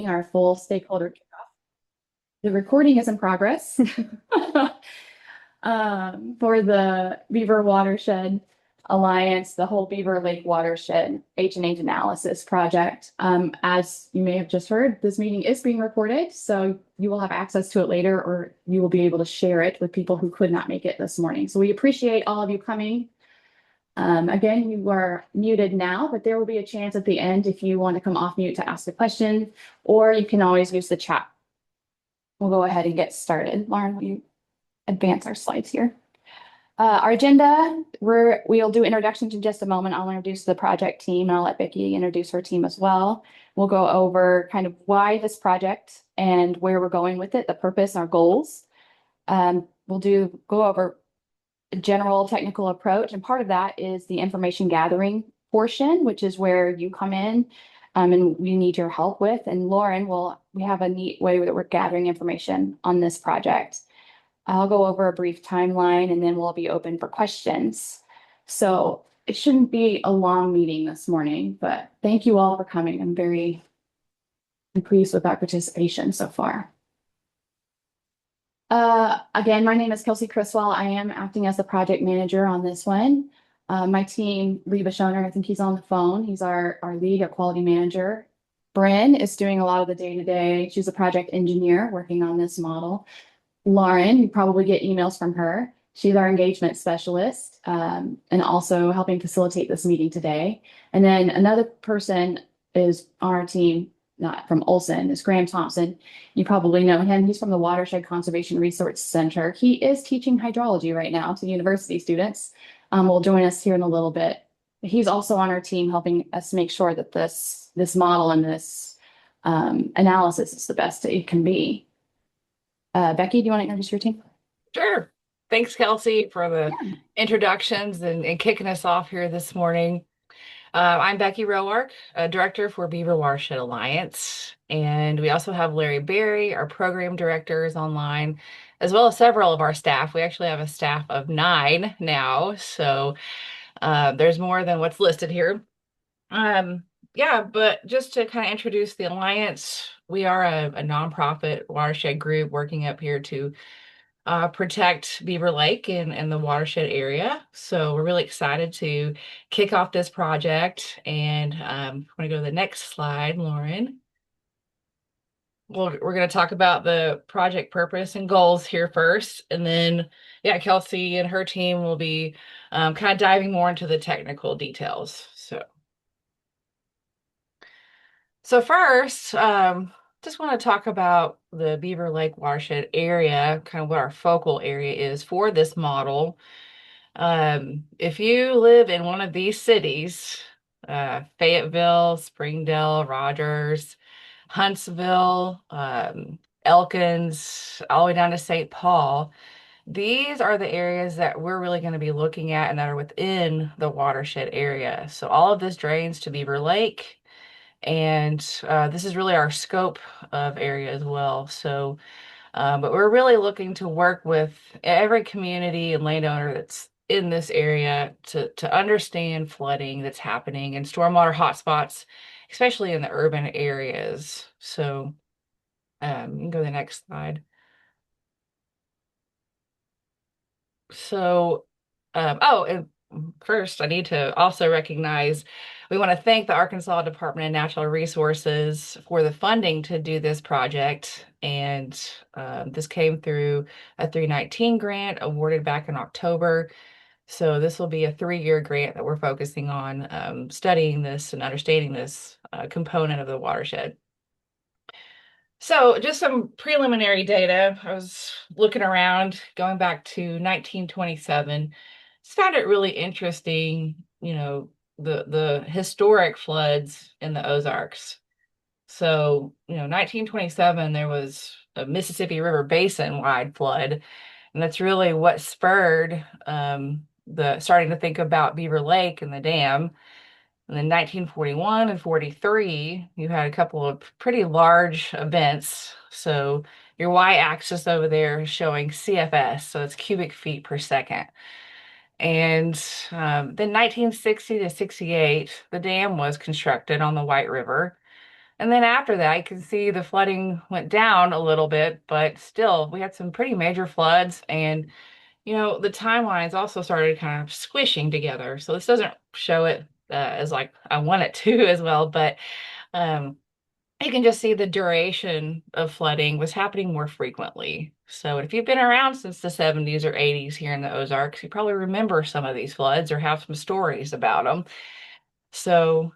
Our full stakeholder kickoff. The recording is in progress for the Beaver Watershed Alliance, the whole Beaver Lake watershed H&H analysis project. As you may have just heard, this meeting is being recorded, so you will have access to it later, or you will be able to share it with people who could not make it this morning. So we appreciate all of you coming. Again, you are muted now, but there will be a chance at the end if you want to come off mute to ask a question, or you can always use the chat. We'll go ahead and get started. Lauren, will you advance our slides here? Our agenda, we'll do introductions in just a moment. I'll introduce the project team and I'll let Becky introduce her team as well. We'll go over kind of why this project and where we're going with it, the purpose, our goals. We'll go over a general technical approach, and part of that is the information gathering portion, which is where you come in and we need your help with. And Lauren we have a neat way that we're gathering information on this project. I'll go over a brief timeline and then we'll be open for questions. So it shouldn't be a long meeting this morning, but thank you all for coming. I'm very pleased with our participation so far. Again, my name is Kelsey Criswell. I am acting as the project manager on this one. My team, Reba Schoner, I think he's on the phone. He's our lead, our quality manager. Bryn is doing a lot of the day-to-day. She's a project engineer working on this model. Lauren, you probably get emails from her. She's our engagement specialist and also helping facilitate this meeting today. And then another person is on our team, not from Olsson, is Graham Thompson. You probably know him. He's from the Watershed Conservation Resource Center. He is teaching hydrology right now to university students. Will join us here in a little bit. He's also on our team helping us make sure that this model and this analysis is the best it can be. Becky, do you want to introduce your team? Sure. Thanks, Kelsey, for the introductions and kicking us off here this morning. I'm Becky Roark, Director for Beaver Watershed Alliance. And we also have Larry Berry, our program director, is online, as well as several of our staff. We actually have a staff of 9 now, so there's more than what's listed here. Yeah, but just to kind of introduce the Alliance, we are a nonprofit watershed group working up here to protect Beaver Lake and the watershed area. So we're really excited to kick off this project. And I'm going to go to the next slide, Lauren. We're going to talk about the project purpose and goals here first. And then, yeah, Kelsey and her team will be kind of diving more into the technical details. So first, just want to talk about the Beaver Lake watershed area, kind of what our focal area is for this model. If you live in one of these cities, Fayetteville, Springdale, Rogers, Huntsville, Elkins, all the way down to St. Paul, these are the areas that we're really going to be looking at and that are within the watershed area. So all of this drains to Beaver Lake. And this is really our scope of area as well. So, but we're really looking to work with every community and landowner that's in this area to understand flooding that's happening and stormwater hotspots, especially in the urban areas. So, you can go to the next slide. So, and first, I need to also recognize we want to thank the Arkansas Department of Natural Resources for the funding to do this project. And this came through a 319 grant awarded back in October. So this will be a 3-year grant that we're focusing on studying this and understanding this component of the watershed. So just some preliminary data. I was looking around, going back to 1927. Just found it really interesting, the historic floods in the Ozarks. So, 1927, there was a Mississippi River Basin-wide flood, and that's really what spurred the starting to think about Beaver Lake and the dam. And then 1941 and 43, you had a couple of pretty large events. So your y-axis over there is showing CFS, so it's cubic feet per second. And then 1960 to 68, the dam was constructed on the White River. And then after that, I could see the flooding went down a little bit, but still, we had some pretty major floods. And, the timelines also started kind of squishing together. So this doesn't show it as like I want it to as well, but um, you can just see the duration of flooding was happening more frequently. So if you've been around since the 70s or 80s here in the Ozarks, you probably remember some of these floods or have some stories about them. So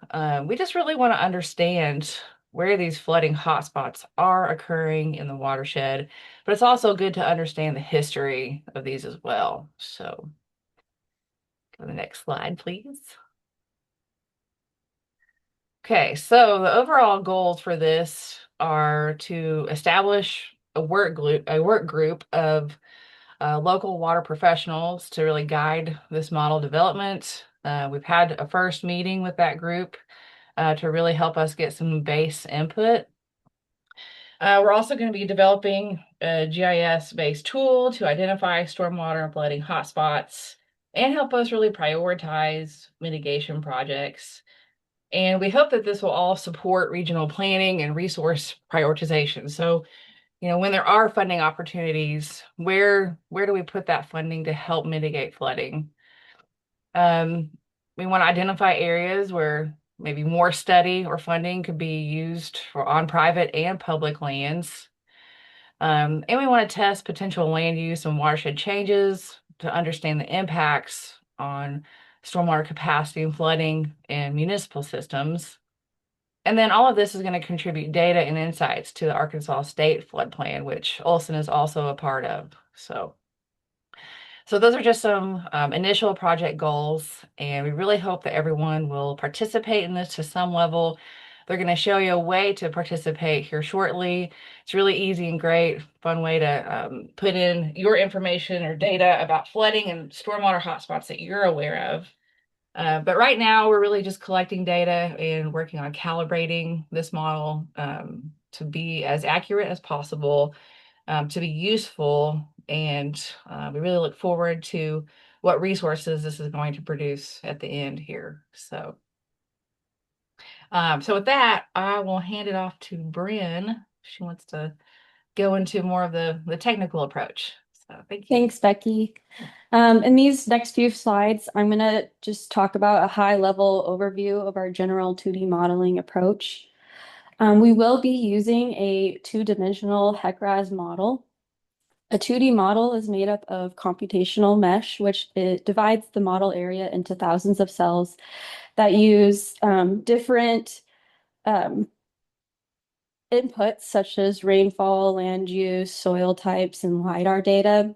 we just really want to understand where these flooding hotspots are occurring in the watershed, but it's also good to understand the history of these as well. So go to the next slide, please. Okay, so the overall goals for this are to establish a work group of local water professionals to really guide this model development. We've had a first meeting with that group to really help us get some base input. We're also going to be developing a GIS-based tool to identify stormwater and flooding hotspots and help us really prioritize mitigation projects. And we hope that this will all support regional planning and resource prioritization. So, when there are funding opportunities, where do we put that funding to help mitigate flooding? Um, we want to identify areas where maybe more study or funding could be used for on private and public lands. And we want to test potential land use and watershed changes to understand the impacts on stormwater capacity and flooding in municipal systems. And then all of this is going to contribute data and insights to the Arkansas State Flood Plan, which Olsson is also a part of. So those are just some initial project goals, and we really hope that everyone will participate in this to some level. They're going to show you a way to participate here shortly. It's really easy and great, fun way to put in your information or data about flooding and stormwater hotspots that you're aware of. But right now, we're really just collecting data and working on calibrating this model to be as accurate as possible, to be useful, and we really look forward to what resources this is going to produce at the end here. So with that, I will hand it off to Bryn. She wants to go into more of the technical approach. So thank you. Thanks, Becky. In these next few slides, I'm going to just talk about a high-level overview of our general 2D modeling approach. We will be using a two-dimensional HEC-RAS model. A 2D model is made up of computational mesh, which it divides the model area into thousands of cells that use different inputs such as rainfall, land use, soil types, and LiDAR data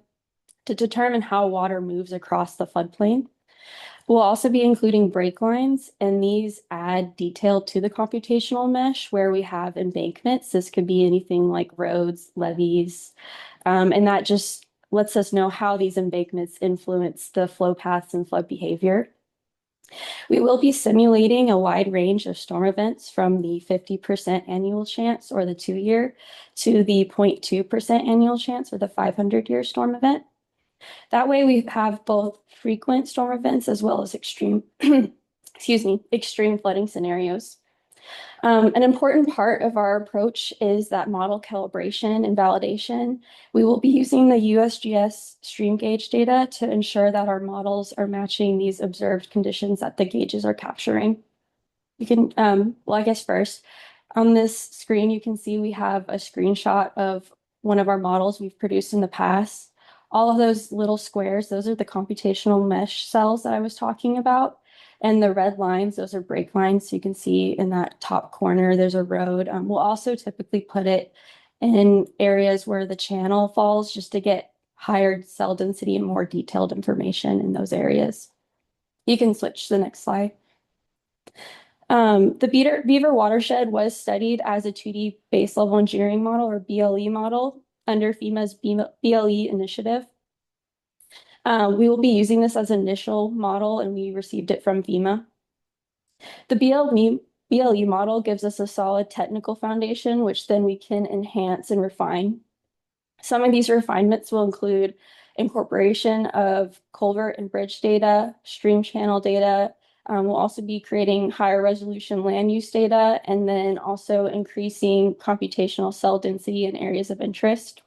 to determine how water moves across the floodplain. We'll also be including break lines, and these add detail to the computational mesh where we have embankments. This could be anything like roads, levees, and that just lets us know how these embankments influence the flow paths and flood behavior. We will be simulating a wide range of storm events from the 50% annual chance or the 2-year to the 0.2% annual chance or the 500-year storm event. That way we have both frequent storm events as well as extreme, extreme flooding scenarios. An important part of our approach is that model calibration and validation. We will be using the USGS stream gauge data to ensure that our models are matching these observed conditions that the gauges are capturing. You can, well, I guess first, on this screen, you can see we have a screenshot of one of our models we've produced in the past. All of those little squares, those are the computational mesh cells that I was talking about. And the red lines, those are break lines. So you can see in that top corner, there's a road. We'll also typically put it in areas where the channel falls just to get higher cell density and more detailed information in those areas. You can switch to the next slide. The Beaver Watershed was studied as a 2D base level engineering model or BLE model under FEMA's BLE initiative. We will be using this as an initial model, and we received it from FEMA. The BLE model gives us a solid technical foundation, which then we can enhance and refine. Some of these refinements will include incorporation of culvert and bridge data, stream channel data, We'll also be creating higher resolution land use data and then also increasing computational cell density in areas of interest.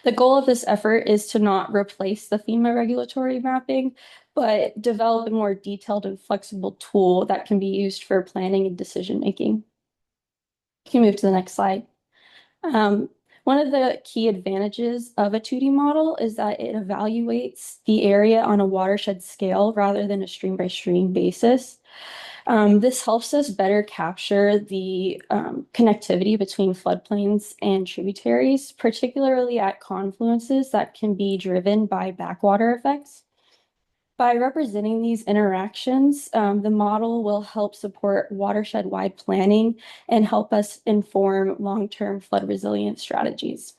The goal of this effort is to not replace the FEMA regulatory mapping, but develop a more detailed and flexible tool that can be used for planning and decision making. You can move to the next slide. One of the key advantages of a 2D model is that it evaluates the area on a watershed scale rather than a stream by stream basis. This helps us better capture the connectivity between floodplains and tributaries, particularly at confluences that can be driven by backwater effects. By representing these interactions, the model will help support watershed-wide planning and help us inform long-term flood resilience strategies.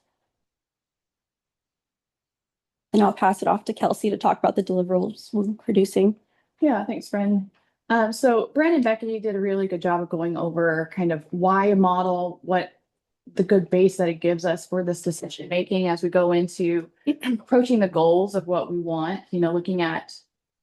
And I'll pass it off to Kelsey to talk about the deliverables we're producing. Yeah, thanks, Bren. So Bren and Becky did a really good job of going over kind of why a model, what the good base that it gives us for this decision making as we go into approaching the goals of what we want, looking at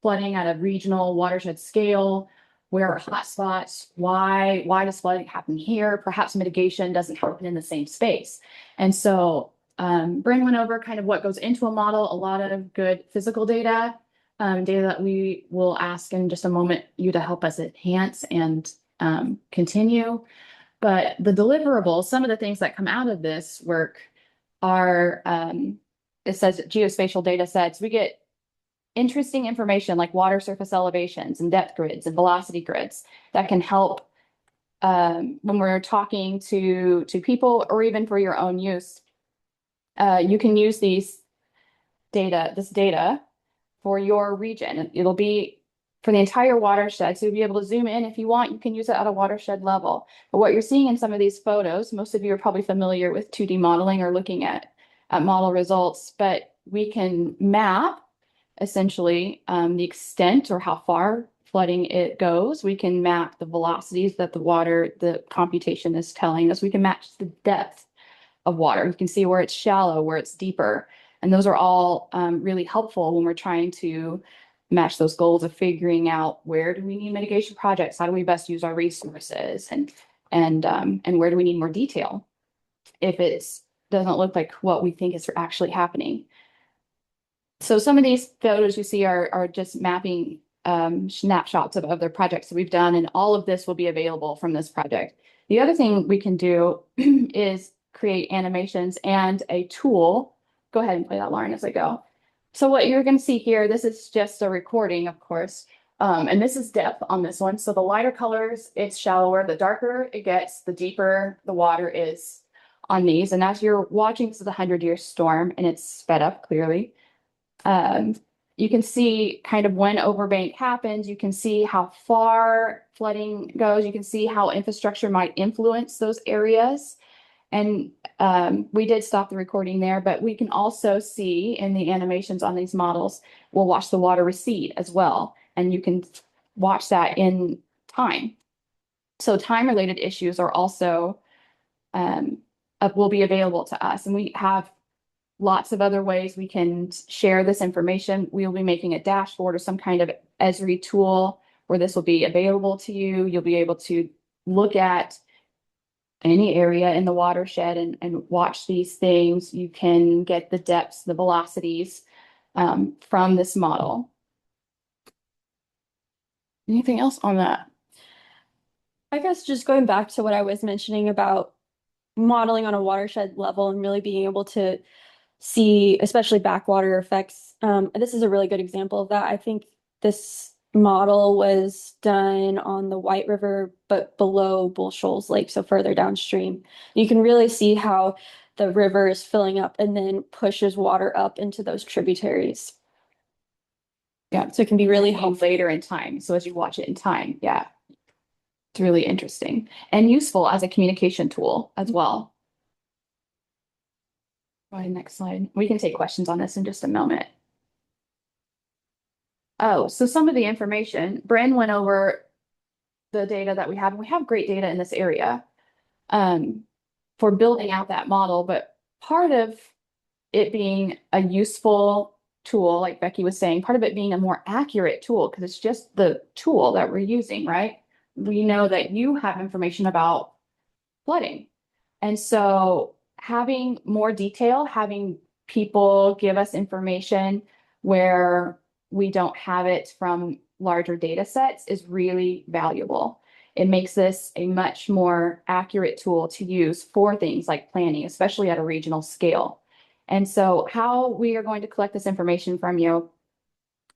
flooding at a regional watershed scale, where are hotspots, why does flooding happen here? Perhaps mitigation doesn't happen in the same space. And so Bren went over kind of what goes into a model, a lot of good physical data, data that we will ask in just a moment you to help us enhance and continue. But the deliverables, some of the things that come out of this work are, it says geospatial data sets. We get interesting information like water surface elevations and depth grids and velocity grids that can help when we're talking to people or even for your own use. You can use this data for your region. It'll be for the entire watershed. So you'll be able to zoom in if you want. You can use it at a watershed level. But what you're seeing in some of these photos, most of you are probably familiar with 2D modeling or looking at model results, but we can map essentially the extent or how far flooding it goes. We can map the velocities that the computation is telling us. We can match the depth of water. You can see where it's shallow, where it's deeper. And those are all really helpful when we're trying to match those goals of figuring out where do we need mitigation projects, how do we best use our resources, and where do we need more detail if it doesn't look like what we think is actually happening. So some of these photos you see are just mapping snapshots of other projects that we've done, and all of this will be available from this project. The other thing we can do is create animations and a tool. Go ahead and play that, Lauren, as I go. So what you're going to see here, this is just a recording, of course, and this is depth on this one. So the lighter colors, it's shallower. The darker it gets, the deeper the water is on these. And as you're watching, this is a 100-year storm, and it's sped up clearly. You can see kind of when overbank happens. You can see how far flooding goes. You can see how infrastructure might influence those areas. And we did stop the recording there, but we can also see in the animations on these models, we'll watch the water recede as well. And you can watch that in time. So time-related issues are also will be available to us. And we have lots of other ways we can share this information. We'll be making a dashboard or some kind of Esri tool where this will be available to you. You'll be able to look at any area in the watershed and watch these things. You can get the depths, the velocities from this model. Anything else on that? I guess just going back to what I was mentioning about modeling on a watershed level and really being able to see, especially backwater effects. This is a really good example of that. I think this model was done on the White River, but below Bull Shoals Lake, so further downstream. You can really see how the river is filling up and then pushes water up into those tributaries. Yeah, so it can be really helpful later in time. So as you watch it in time, yeah, it's really interesting and useful as a communication tool as well. Go ahead, next slide. We can take questions on this in just a moment. Oh, so some of the information, Bren went over the data that we have. We have great data in this area for building out that model, but part of it being a useful tool, like Becky was saying, part of it being a more accurate tool, because it's just the tool that we're using, right? We know that you have information about flooding. And so having more detail, having people give us information where we don't have it from larger data sets is really valuable. It makes this a much more accurate tool to use for things like planning, especially at a regional scale. And so how we are going to collect this information from you,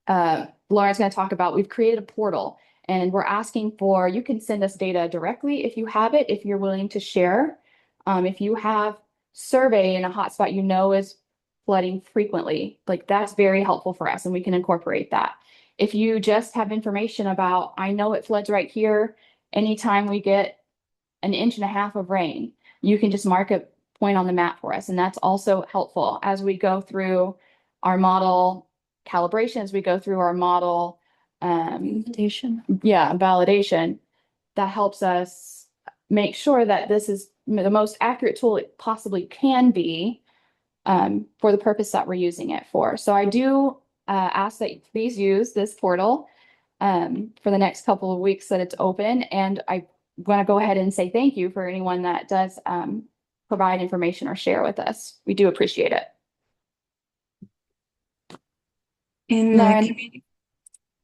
Lauren's going to talk about, we've created a portal and we're asking for, you can send us data directly if you have it, if you're willing to share. If you have survey in a hotspot you know is flooding frequently, like that's very helpful for us and we can incorporate that. If you just have information about, I know it floods right here, anytime we get 1.5 inches of rain, you can just mark a point on the map for us. And that's also helpful as we go through our model calibrations, we go through our model validation. That helps us make sure that this is the most accurate tool it possibly can be for the purpose that we're using it for. So I do ask that you please use this portal for the next couple of weeks that it's open. And I want to go ahead and say thank you for anyone that does provide information or share with us. We do appreciate it. In Lauren.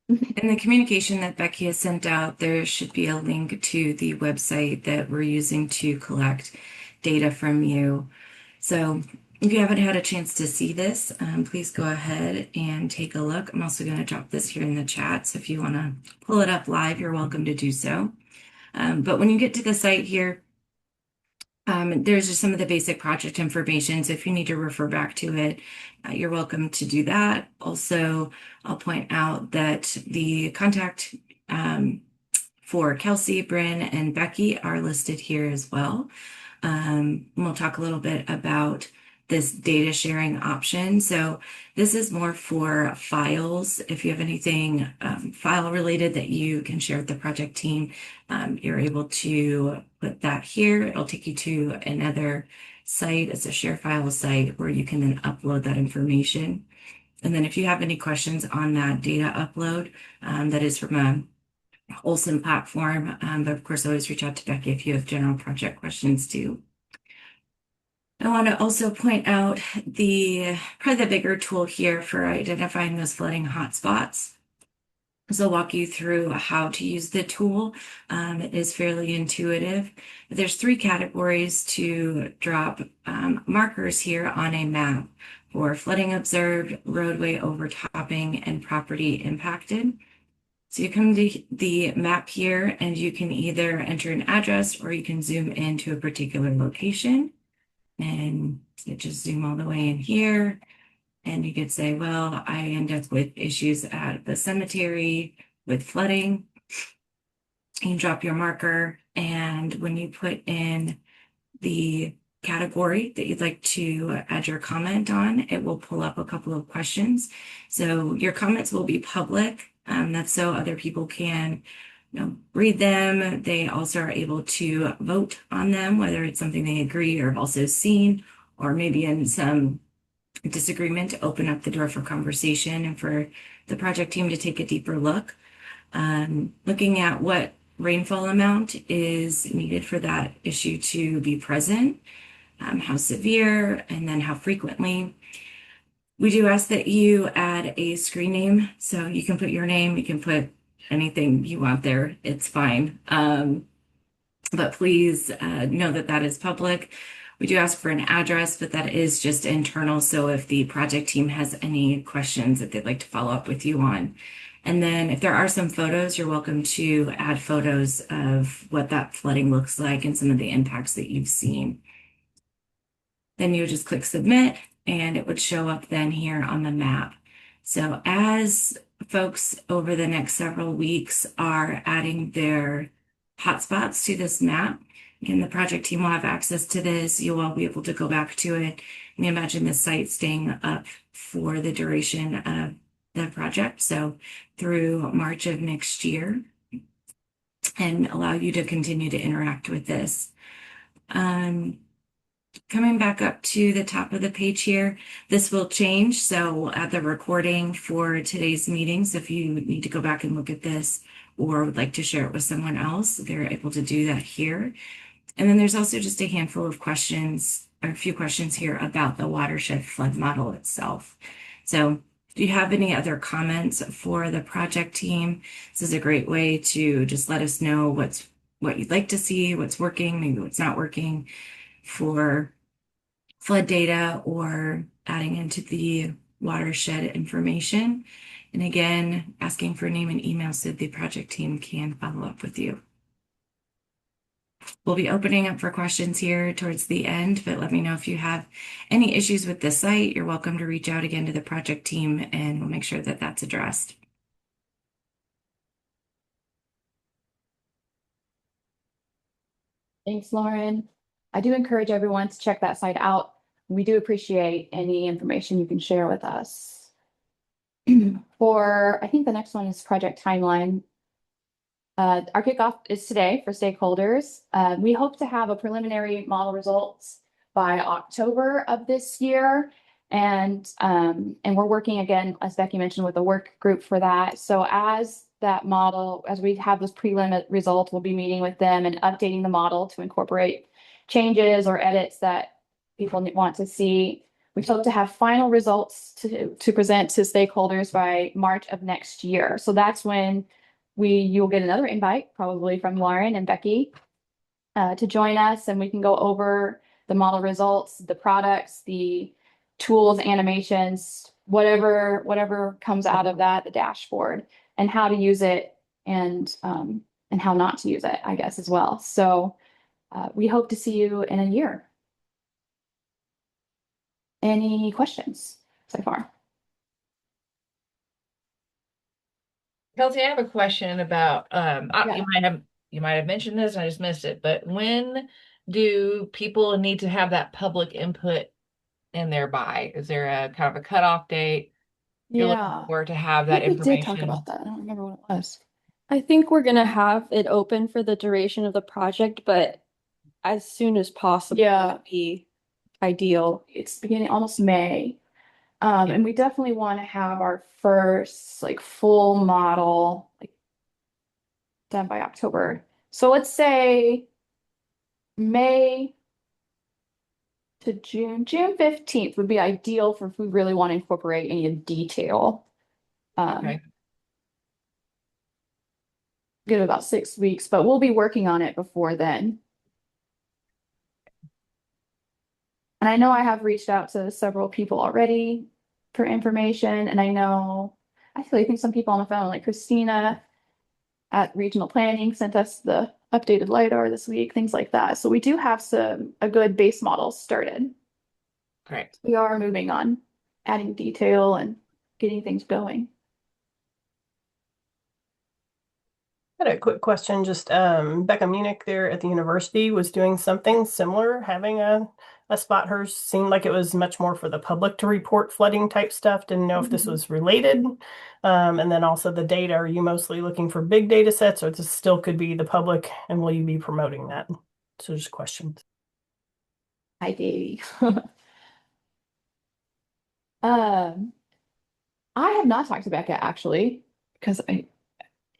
the communication that Becky has sent out, there should be a link to the website that we're using to collect data from you. So if you haven't had a chance to see this, please go ahead and take a look. I'm also going to drop this here in the chat. So if you want to pull it up live, you're welcome to do so. But when you get to the site here, there's just some of the basic project information. So if you need to refer back to it, you're welcome to do that. Also, I'll point out that the contact for Kelsey, Bryn, and Becky are listed here as well. We'll talk a little bit about this data sharing option. So this is more for files. If you have anything file related that you can share with the project team, you're able to put that here. It'll take you to another site. It's a share file site where you can then upload that information. And then if you have any questions on that data upload, that is from a Olsson platform, but of course always reach out to Becky if you have general project questions too. I want to also point out probably the bigger tool here for identifying those flooding hotspots. So I'll walk you through how to use the tool. It is fairly intuitive. There's 3 categories to drop markers here on a map for flooding observed, roadway overtopping, and property impacted. So you come to the map here and you can either enter an address or you can zoom into a particular location. And you just zoom all the way in here. And you could say, well, I end up with issues at the cemetery with flooding. You can drop your marker. And when you put in the category that you'd like to add your comment on, it will pull up a couple of questions. So your comments will be public. That's so other people can read them. They also are able to vote on them, whether it's something they agree or have also seen, or maybe in some disagreement, to open up the door for conversation and for the project team to take a deeper look. Looking at what rainfall amount is needed for that issue to be present, how severe, and then how frequently. We do ask that you add a screen name. So you can put your name, you can put anything you want there, it's fine. But please know that that is public. We do ask for an address, but that is just internal. So if the project team has any questions that they'd like to follow up with you on. And then if there are some photos, you're welcome to add photos of what that flooding looks like and some of the impacts that you've seen. Then you would just click submit and it would show up then here on the map. So as folks over the next several weeks are adding their hotspots to this map, again, the project team will have access to this. You'll all be able to go back to it. And imagine the site staying up for the duration of the project, so through March of next year, and allow you to continue to interact with this. coming back up to the top of the page here, this will change. So we'll add the recording for today's meetings. If you need to go back and look at this or would like to share it with someone else, they're able to do that here. And then there's also just a handful of questions, or a few questions here about the watershed flood model itself. So do you have any other comments for the project team? This is a great way to just let us know what you'd like to see, what's working, maybe what's not working for flood data or adding into the watershed information. And again, asking for name and email so the project team can follow up with you. We'll be opening up for questions here towards the end, but let me know if you have any issues with the site. You're welcome to reach out again to the project team and we'll make sure that that's addressed. Thanks, Lauren. I do encourage everyone to check that site out. We do appreciate any information you can share with us. I think the next one is project timeline. Our kickoff is today for stakeholders. We hope to have a preliminary model results by October of this year. And we're working again, as Becky mentioned, with a work group for that. So as we have those prelim results, we'll be meeting with them and updating the model to incorporate changes or edits that people want to see. We hope to have final results to present to stakeholders by March of next year. So that's when you'll get another invite, probably from Lauren and Becky, to join us, and we can go over the model results, the products, the tools, animations, whatever comes out of that, the dashboard, and how to use it and how not to use it, I guess, as well. So we hope to see you in a year. Any questions so far? Kelsey, I have a question about Yeah. you might have mentioned this and I just missed it, but when do people need to have that public input in there by? Is there a kind of a cutoff date you're looking for to have that I think we did talk information? about that. I don't remember what it was. I think we're gonna have it open for the duration of the project, but as soon as possible Yeah. would be ideal. It's beginning almost May. And we definitely want to have our first full model done by October. So let's say May to June. June 15th would be ideal if we really want to incorporate any detail. Okay. Give it about 6 weeks, but we'll be working on it before then. And I know I have reached out to several people already for information, and I think some people on the phone, like Christina at Regional Planning, sent us the updated LiDAR this week, things like that. So we do have a good base model started. Great. We are moving on, adding detail and getting things going. I had a quick question. Just Becca Munich there at the university was doing something similar, having a spot. Hers seemed like it was much more for the public to report flooding type stuff. Didn't know if this was related. And then also the data. Are you mostly looking for big data sets, or this still could be the public? And will you be promoting that? So just questions. Hi, Davey. I have not talked to Becca actually, because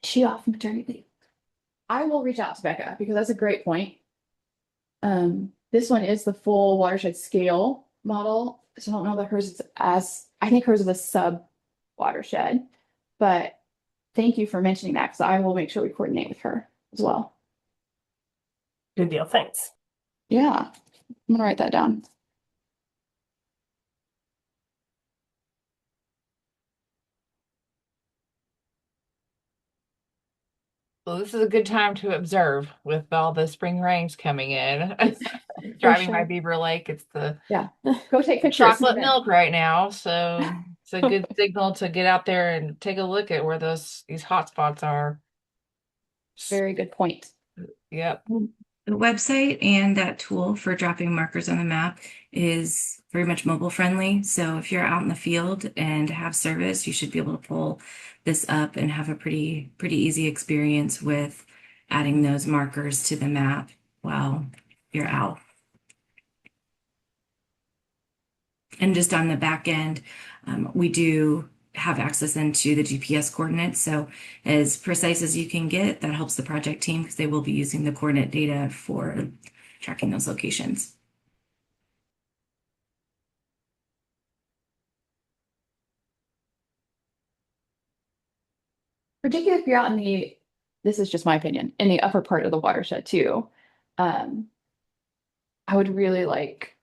she off maternity leave. I will reach out to Becca because that's a great point. This one is the full watershed scale model. So I don't know that hers is I think hers is a sub watershed, but thank you for mentioning that because I will make sure we coordinate with her as well. Good deal. Thanks. Yeah, I'm gonna write that down. Well, this is a good time to observe with all the spring rains coming in. Driving by Beaver Lake, it's the Go take pictures. chocolate milk right now, so it's a good signal to get out there and take a look at where these hotspots are. Very good point. Yep. The website and that tool for dropping markers on the map is very much mobile friendly. So if you're out in the field and have service, you should be able to pull this up and have a pretty easy experience with adding those markers to the map while you're out. And just on the back end, we do have access into the GPS coordinates. So as precise as you can get, that helps the project team because they will be using the coordinate data for tracking those locations. Particularly if you're out in this is just my opinion, in the upper part of the watershed too. Um, I would really like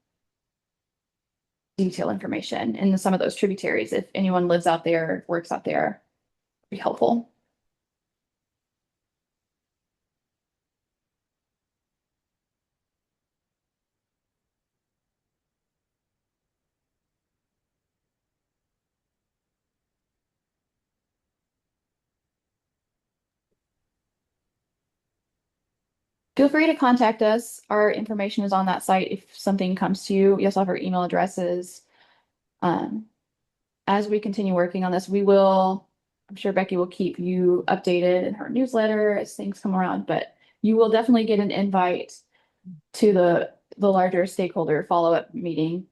detail information in some of those tributaries. If anyone lives out there, works out there, it'd be helpful. Feel free to contact us. Our information is on that site if something comes to you. You also have our email addresses. Um, as we continue working on this, I'm sure Becky will keep you updated in her newsletter as things come around, but you will definitely get an invite to the larger stakeholder follow-up meeting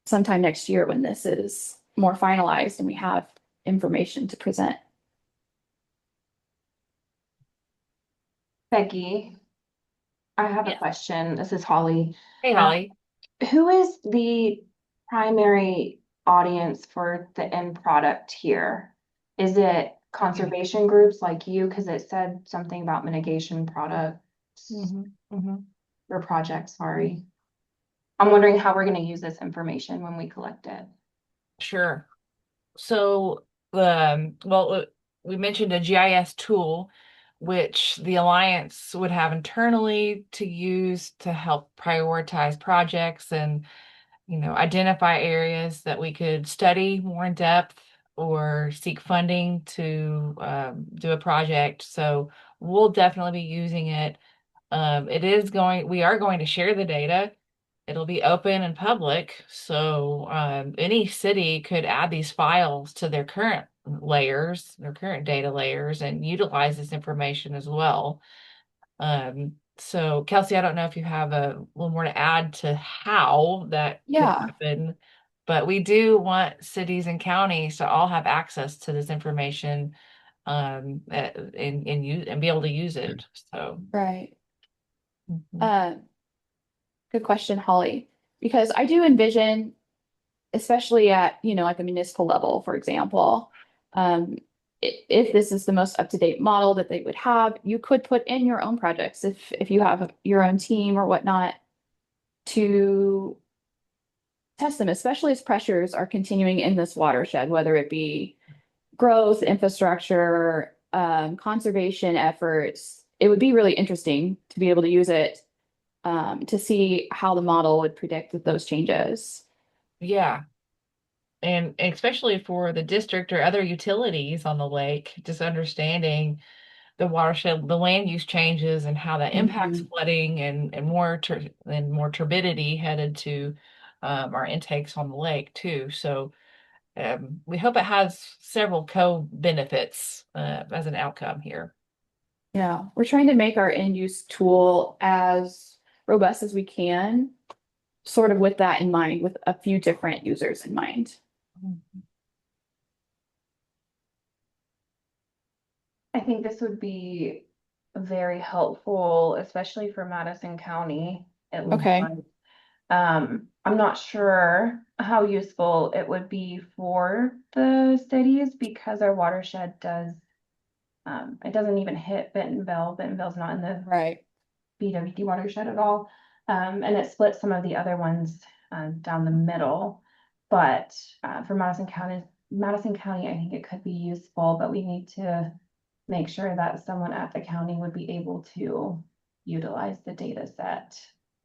sometime next year when this is more finalized and we have information to present. Becky, I have a Yes. question. This is Holly. Hey, Holly. Who is the primary audience for the end product here? Is it conservation groups like you? Because it said something about mitigation products or projects, sorry. I'm wondering how we're going to use this information when we collect it. Sure. So, well, we mentioned a GIS tool, which the Alliance would have internally to use to help prioritize projects and, identify areas that we could study more in depth or seek funding to do a project. So we'll definitely be using it. We are going to share the data. It'll be open and public, so any city could add these files to their current layers, their current data layers, and utilize this information as well. So Kelsey, I don't know if you have a little more to add to how that could Yeah. happen, but we do want cities and counties to all have access to this information and be able to use it. So, Right. mhm. Good question, Holly, because I do envision, especially at, like a municipal level, for example, if this is the most up-to-date model that they would have, you could put in your own projects if you have your own team or whatnot to test them, especially as pressures are continuing in this watershed, whether it be growth, infrastructure, conservation efforts. It would be really interesting to be able to use it to see how the model would predict those changes. Yeah. And especially for the district or other utilities on the lake, just understanding the watershed, the land use changes and how that impacts Mhm. flooding and more turbidity headed to our intakes on the lake too. So we hope it has several co-benefits as an outcome here. Yeah, we're trying to make our end use tool as robust as we can, sort of with that in mind, with a few different users in mind. I think this would be very helpful, especially for Madison County. It looks Okay. like. I'm not sure how useful it would be for the cities because our watershed it doesn't even hit Bentonville. Bentonville's not in the Right. BWD watershed at all. And it splits some of the other ones down the middle. But for Madison County, I think it could be useful, but we need to make sure that someone at the county would be able to utilize the data set.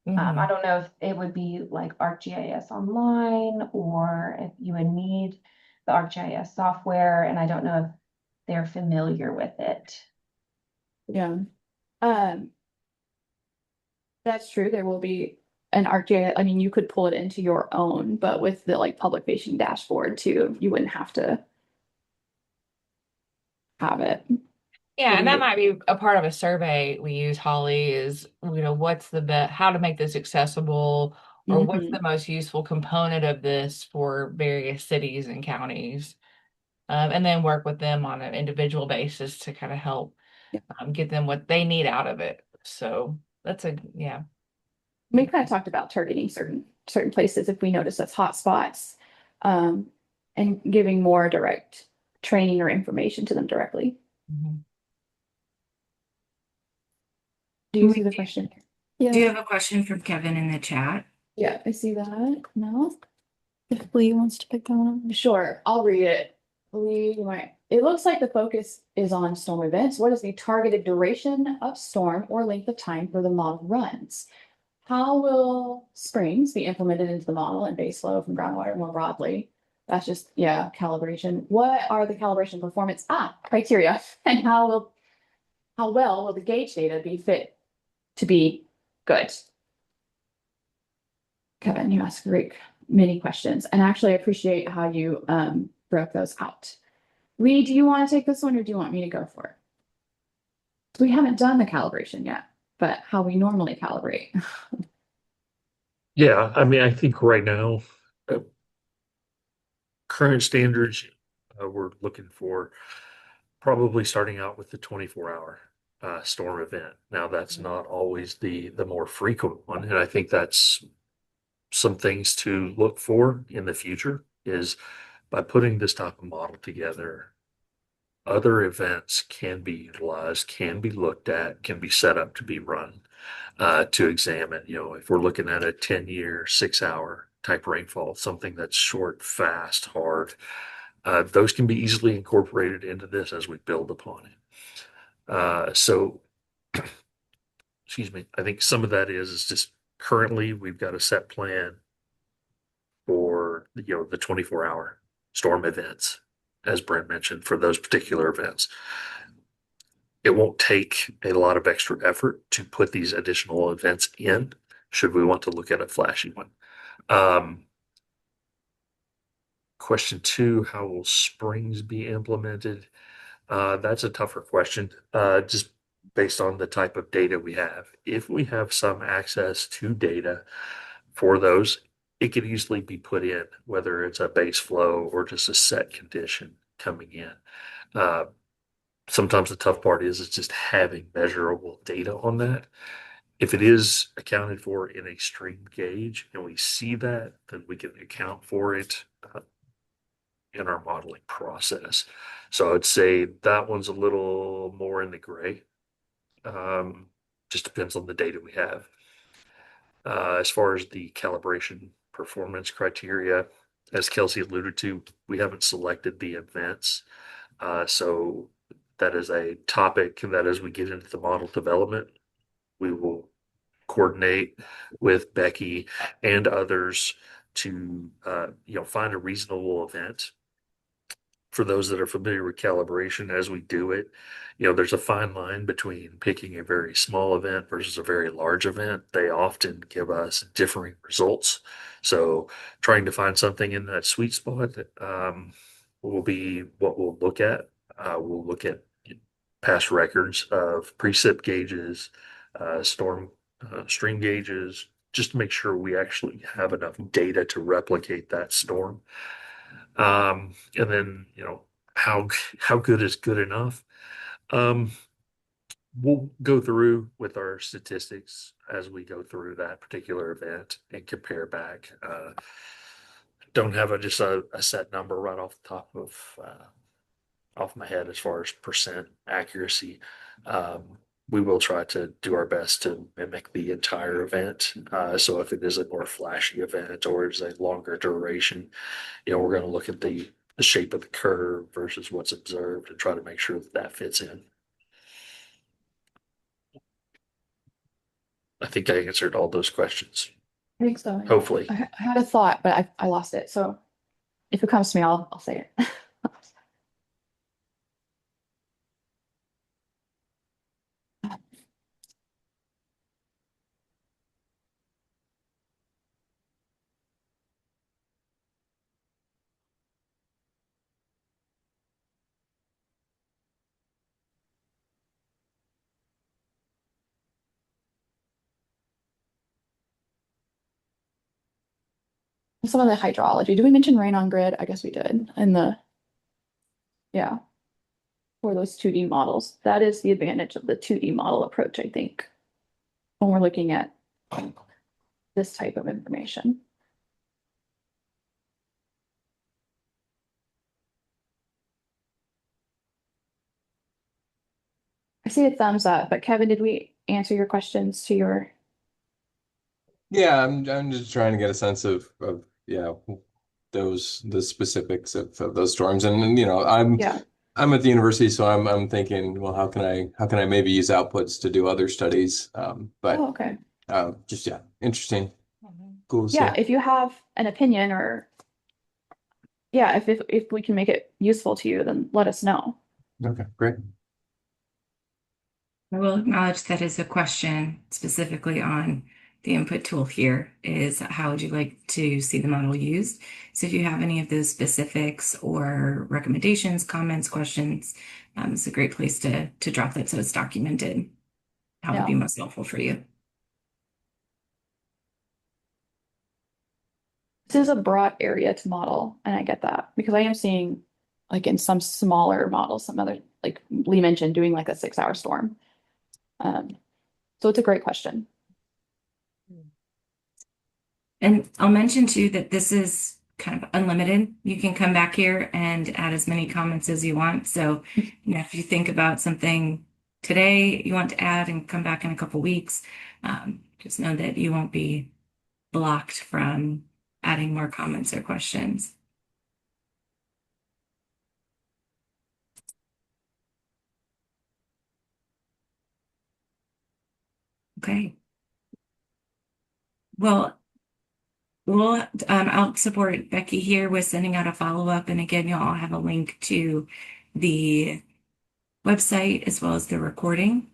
Mhm. I don't know if it would be like ArcGIS Online or if you would need the ArcGIS software, and I don't know if they're familiar with it. Yeah. Um, that's true. There will be an ArcGIS. I mean, you could pull it into your own, but with the like public facing dashboard too, you wouldn't have to have it. Yeah, and that might be a part of a survey we use, Holly, is, what's the best, how to make this accessible, or what's Mhm. the most useful component of this for various cities and counties. And then work with them on an individual basis to kind of help Yeah. get them what they need out of it. So that's yeah. We kind of talked about targeting certain places if we notice that's hot spots, and giving more direct training or information to them directly. Mhm. Do you see the question? Do you Yeah, have a question from Kevin in the chat? Yeah, I see that. No? if Lee wants to pick that one up. Sure, I'll read it. Lee, you might. It looks like the focus is on storm events. What is the targeted duration of storm or length of time for the model runs? How will springs be implemented into the model and base flow from groundwater more broadly? That's just, yeah, calibration. What are the calibration performance criteria? And how well will the gauge data be fit to be good? Kevin, you asked many questions, and actually I appreciate how you broke those out. Lee, do you want to take this one or do you want me to go for it? We haven't done the calibration yet, but how we normally calibrate. Yeah, I mean, I think right now, uh, current standards, we're looking for probably starting out with the 24-hour storm event. Now, that's not always the more frequent one, and I think that's some things to look for in the future is by putting this type of model together, other events can be utilized, can be looked at, can be set up to be run to examine. You know, if we're looking at a 10-year, 6-hour type rainfall, something that's short, fast, hard, those can be easily incorporated into this as we build upon it. So, excuse me, I think some of that is just currently we've got a set plan for the 24-hour storm events, as Brent mentioned, for those particular events. It won't take a lot of extra effort to put these additional events in, should we want to look at a flashy one. Question two, how will springs be implemented? That's a tougher question, just based on the type of data we have. If we have some access to data for those, it could easily be put in, whether it's a base flow or just a set condition coming in. Uh, Sometimes the tough part is just having measurable data on that. If it is accounted for in a stream gauge and we see that, then we can account for it in our modeling process. So I'd say that one's a little more in the gray. Just depends on the data we have. As far as the calibration performance criteria, as Kelsey alluded to, we haven't selected the events. So that is a topic that as we get into the model development, we will coordinate with Becky and others to find a reasonable event. For those that are familiar with calibration, as we do it, there's a fine line between picking a very small event versus a very large event. They often give us differing results. So trying to find something in that sweet spot will be what we'll look at. We'll look at past records of precip gauges, stream gauges, just to make sure we actually have enough data to replicate that storm. And then, how good is good enough? Um, we'll go through with our statistics as we go through that particular event and compare back. Don't have just a set number right off the top of off my head as far as percent accuracy. We will try to do our best to mimic the entire event. So if it is a more flashy event or it's a longer duration, we're going to look at the shape of the curve versus what's observed and try to make sure that that fits in. I think I answered all those questions. I think so. Hopefully. I had a thought, but I lost it. So if it comes to me, I'll say it. some of the hydrology. Did we mention rain on grid? I guess we did. Yeah, for those 2D models. That is the advantage of the 2D model approach, I think, when we're looking at this type of information. I see a thumbs up, but Kevin, did we answer your questions to your? Yeah, I'm just trying to get a sense of yeah, the specifics of those storms. And Yeah. I'm at the university, so I'm thinking, well, how can I maybe use outputs to do other studies? But Oh, okay. just yeah, interesting. Mhm. Cool to see. Yeah, if you have an opinion or yeah, if we can make it useful to you, then let us know. Okay, great. I will acknowledge that is a question specifically on the input tool here is how would you like to see the model used? So if you have any of those specifics or recommendations, comments, questions, it's a great place to drop that so it's documented. How would be Yeah. most helpful for you? This is a broad area to model, and I get that because I am seeing like in some smaller models, some other like Lee mentioned doing like a 6-hour storm. So it's a great question. And I'll mention too that this is kind of unlimited. You can come back here and add as many comments as you want. So, if you think about something today you want to add and come back in a couple weeks, just know that you won't be blocked from adding more comments or questions. Okay. Well, I'll support Becky here with sending out a follow-up. And again, you'll all have a link to the website as well as the recording.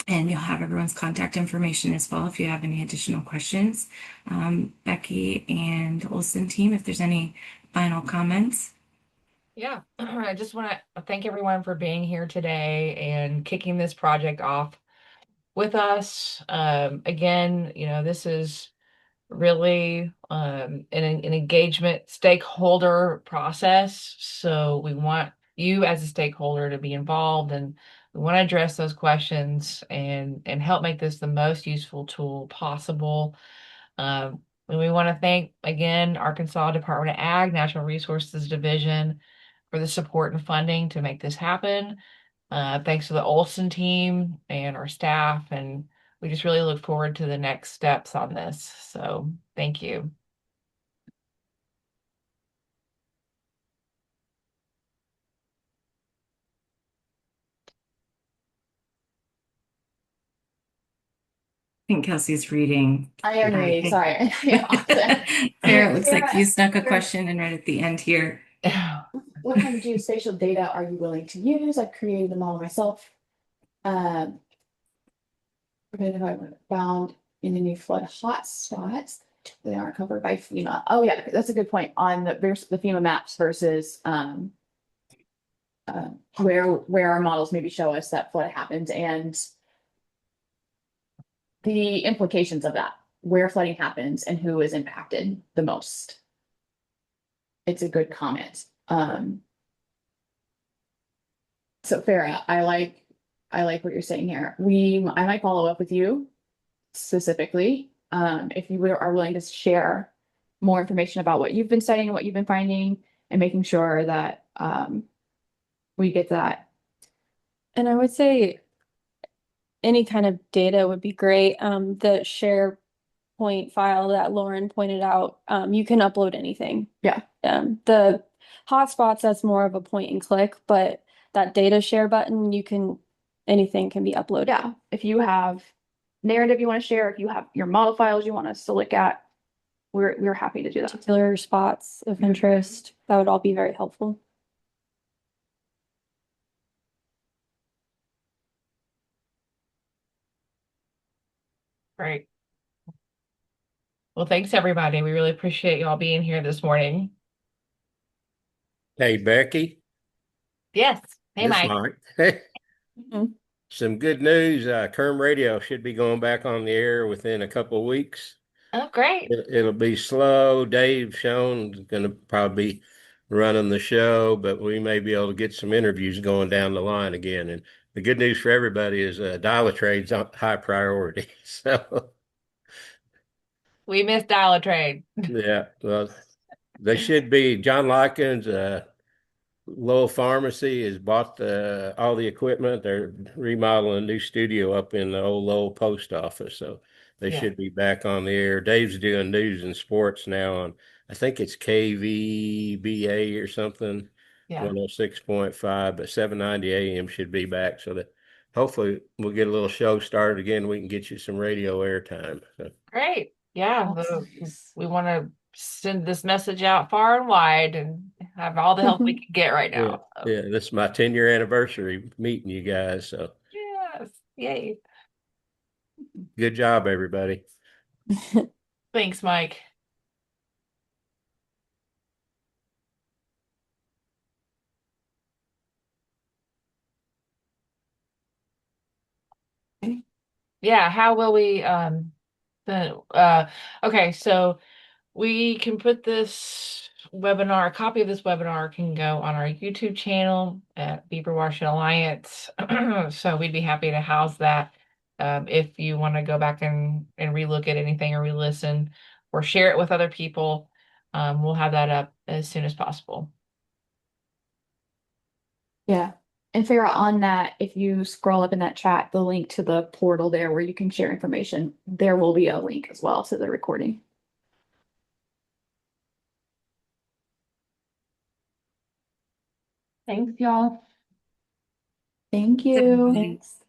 And you'll have everyone's contact information as well if you have any additional questions. Becky and Olsson team, if there's any final comments. Yeah, I just want to thank everyone for being here today and kicking this project off with us. Again, this is really an engagement stakeholder process. So we want you as a stakeholder to be involved, and we want to address those questions and help make this the most useful tool possible. And we want to thank again Arkansas Department of Ag Natural Resources Division for the support and funding to make this happen. Thanks to the Olsson team and our staff, and we just really look forward to the next steps on this. So thank you. I think Kelsey's reading. I am reading, sorry. Yeah. Sarah, it looks like you snuck a question in right at the end here. What kind of geospatial data are you willing to use? I've created the model myself. If I found in any flood hotspots, they aren't covered by FEMA. Oh yeah, that's a good point on the FEMA maps versus where our models maybe show us that flood happened and the implications of that, where flooding happens and who is impacted the most. It's a good comment. So Farah, I like what you're saying here. I might follow up with you specifically, if you are willing to share more information about what you've been studying and what you've been finding and making sure that we get that. And I would say any kind of data would be great. The SharePoint file that Lauren pointed out, you can upload anything. Yeah. The hotspots, that's more of a point and click, but that data share button, anything can be uploaded. Yeah. If you have narrative you want to share, if you have your model files you want us to look at, we're happy to do that. Particular spots of interest, that would all be very helpful. Great. Well, thanks everybody. We really appreciate y'all being here this morning. Hey, Becky. Yes. Hey, This Mike. Hey. Mhm. Some good news. Kerm Radio should be going back on the air within a couple of weeks. Oh, great. It'll be slow. Dave Schoen's going to probably be running the show, but we may be able to get some interviews going down the line again. And the good news for everybody is Dial-A-Trade's on high priority. So, We missed Dial-A-Trade. yeah, well, they should be. John Likens, Lowell Pharmacy has bought all the equipment. They're remodeling a new studio up in the old Lowell post office, so they Yeah. should be back on the air. Dave's doing news and sports now on, I think it's KVBA or something, Yeah. 106.5, but 790 AM should be back. So that hopefully we'll get a little show started again. We can get you some radio airtime. So. Great. Yeah. Awesome. We want to send this message out far and wide and have all the help we can get right Yeah, now. So, yeah, this is my 10-year anniversary meeting you guys. So yes. Yay. good job, everybody. Thanks, Mike. Yeah, how will we okay, so we can put this webinar, a copy of this webinar can go on our YouTube channel at Beaver Watershed Alliance. So we'd be happy to house that. If you want to go back and relook at anything or re-listen or share it with other people, we'll have that up as soon as possible. Yeah. And Farrah, on that, if you scroll up in that chat, the link to the portal there where you can share information, there will be a link as well to the recording. Thanks, y'all. Thank you. Thanks.